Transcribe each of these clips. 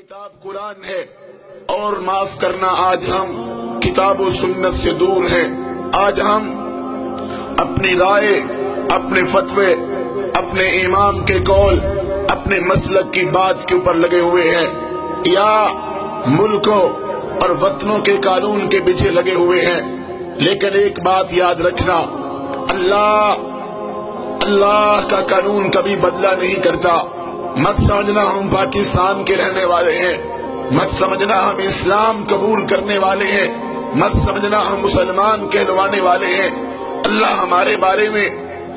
کتاب قرآن ہے اور معاف کرنا آج ہم کتاب و سنت سے دور ہیں. آج ہم اپنی رائے، اپنے فتوے، اپنے امام کے قول، اپنے مسلک کی بات کے اوپر لگے ہوئے ہیں یا ملکوں اور وطنوں کے قانون کے پیچھے لگے ہوئے ہیں. لیکن ایک بات یاد رکھنا، اللہ کا قانون کبھی بدلہ نہیں کرتا. مت سمجھنا ہم پاکستان کے رہنے والے ہیں، مت سمجھنا ہم اسلام قبول کرنے والے ہیں، مت سمجھنا ہم مسلمان کہلوانے والے ہیں. اللہ ہمارے بارے میں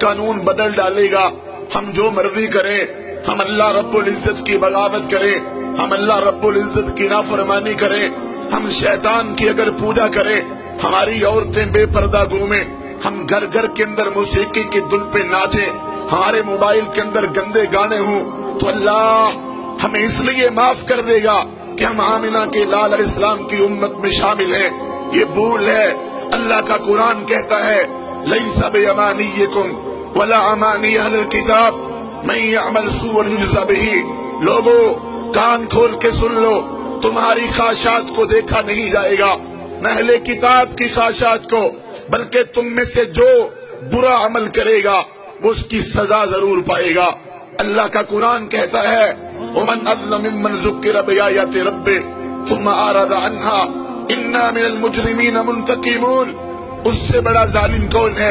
قانون بدل ڈالے گا. ہم جو مرضی کریں، ہم اللہ رب العزت کی بغاوت کریں، ہم اللہ رب العزت کی نافرمانی کریں، ہم شیطان کی اگر پوجا کریں، ہماری عورتیں بے پردہ گھومیں، ہم گھر گھر کے اندر موسیقی کی دھن پہ ناچیں، ہمارے موبائل کے اندر گندے گانے ہوں، تو اللہ ہمیں اس لیے معاف کر دے گا کہ ہم آمنہ کے لال علیہ السلام کی امت میں شامل ہیں. یہ بھول ہے. اللہ کا قرآن کہتا ہے لیس بامانیکم ولا امانی اہل الکتاب من یعمل سوءا یجزا بہ. لوگوں کان کھول کے سن لو، تمہاری خواہشات کو دیکھا نہیں جائے گا، نہ اہل کتاب کی خواہشات کو، بلکہ تم میں سے جو برا عمل کرے گا وہ اس کی سزا ضرور پائے گا. اللہ کا قرآن کہتا ہے ومن اظلم ممن ذکر بآیات ربہ ثم اعرض عنها انا من المجرمین منتقمون. اس سے بڑا ظالم کون ہے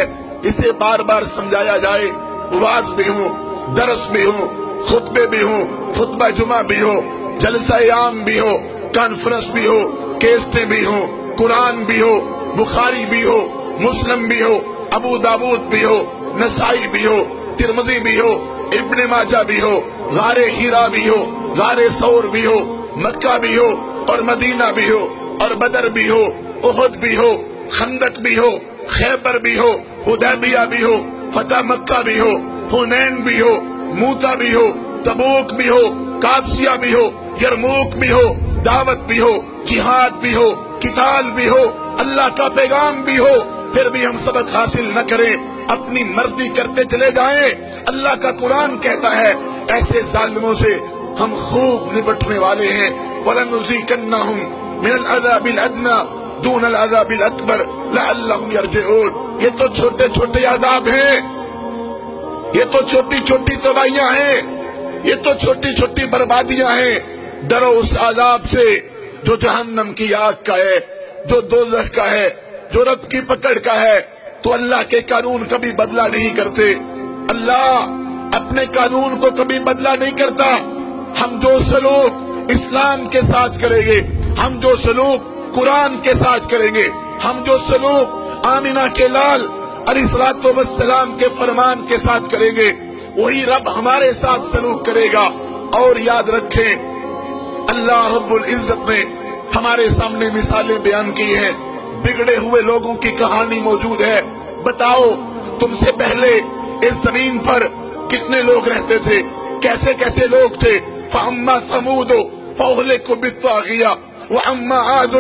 اسے بار بار سمجھایا جائے، واعظ بھی ہوں، درس بھی ہوں، خطبے بھی ہوں، خطبہ جمعہ بھی ہو، جلسہ عام بھی ہو، کانفرنس بھی ہو، کیسٹیں بھی ہوں، قرآن بھی ہو، بخاری بھی ہو، مسلم بھی ہو، ابو داود بھی ہو، نسائی بھی ہو، ترمذی بھی ہو، ابن ماجہ بھی ہو، غار ہیرا بھی ہو، غار ثور بھی ہو، مکہ بھی ہو اور مدینہ بھی ہو اور بدر بھی ہو، احد بھی ہو، خندق بھی ہو، خیبر بھی ہو، حدیبیہ بھی ہو، فتح مکہ بھی ہو، حنین بھی ہو، موتا بھی ہو، تبوک بھی ہو، قادسیہ بھی ہو، یرموک بھی ہو، دعوت بھی ہو، جہاد بھی ہو، قتال بھی ہو، اللہ کا پیغام بھی ہو، پھر بھی ہم سبق حاصل نہ کریں، اپنی مرضی کرتے چلے جائیں. اللہ کا قرآن کہتا ہے ایسے ظالموں سے ہم خوب نپٹنے والے ہیں. وَلَنُذِيقَنَّهُمْ مِنَ الْعَذَابِ الْأَدْنَىٰ دُونَ الْعَذَابِ الْأَكْبَرِ لَعَلَّهُمْ يَرْجِعُونَ. یہ تو چھوٹے چھوٹے عذاب ہیں، یہ تو چھوٹی چھوٹی تباہیاں ہیں، یہ تو چھوٹی چھوٹی بربادیاں ہیں. ڈرو اس عذاب سے جو جہنم کی آگ کا ہے، جو دوزخ کا ہے، جو رب کی پکڑ کا ہے. تو اللہ کے قانون کبھی بدلہ نہیں کرتے، اللہ اپنے قانون کو کبھی بدلہ نہیں کرتا. ہم جو سلوک اسلام کے ساتھ کریں گے، ہم جو سلوک قرآن کے ساتھ کریں گے، ہم جو سلوک آمنہ کے لال علیہ السلام کے فرمان کے ساتھ کریں گے، وہی رب ہمارے ساتھ سلوک کرے گا. اور یاد رکھیں اللہ رب العزت نے ہمارے سامنے مثالیں بیان کی ہیں. بگڑے ہوئے لوگوں کی کہانی موجود ہے. بتاؤ تم سے پہلے اس زمین پر کتنے لوگ رہتے تھے، کیسے کیسے لوگ تھے. فَأَمَّا ثَمُودُ فَأُهْلِكُوا بِالطَّاغِيَةِ وَأَمَّا عَادٌ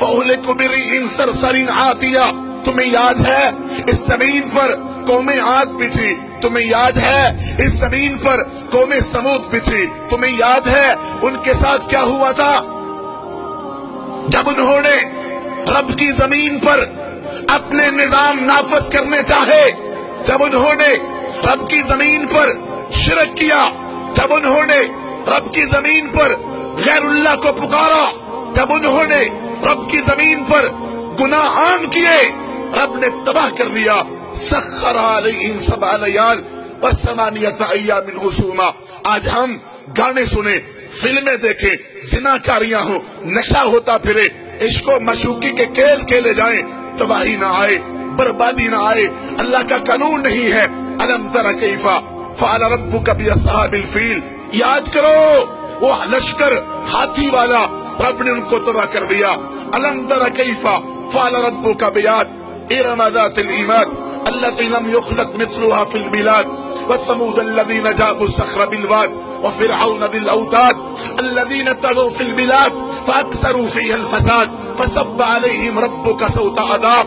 فَأُهْلِكُوا بِرِيحٍ صَرْصَرٍ عَاتِيَةٍ. تمہیں یاد ہے اس زمین پر قوم عاد بھی تھی، تمہیں یاد ہے اس زمین پر قوم سمود بھی تھی، تمہیں یاد ہے ان کے ساتھ کیا ہوا تھا جب انہوں نے رب کی زمین پر اپنے نظام نافذ کرنے چاہے، جب انہوں نے رب کی زمین پر شرک کیا، جب انہوں نے رب کی زمین پر غیر اللہ کو پکارا، جب انہوں نے رب کی زمین پر گناہ عام کیے، رب نے تباہ کر دیا. سخر علیہم 7 لیال و8 ایام حسوما. آج ہم گانے سنیں، فلمیں دیکھیں، زناکاریاں ہوں، نشہ ہوتا پھرے، عشق و معشوقی کے کھیل کھیلے جائیں، تباہی نہ آئے، بربادی نہ آئے. اللہ کا قانون نہیں ہے. الم تر کیف فعل ربک باصحاب الفیل. یاد کرو وہ لشکر ہاتھی والا، رب نے ان کو تباہ کر دیا. الم تر کیف فعل ربک بعاد ارم ذات العماد التي لم يخلق مثلها في البلاد وثمود الذين جابوا الصخر بالواد وفرعون ذي الاوتاد الذين طغوا في البلاد فاكثروا فيها الفساد فصب عليهم ربك سوط عذاب.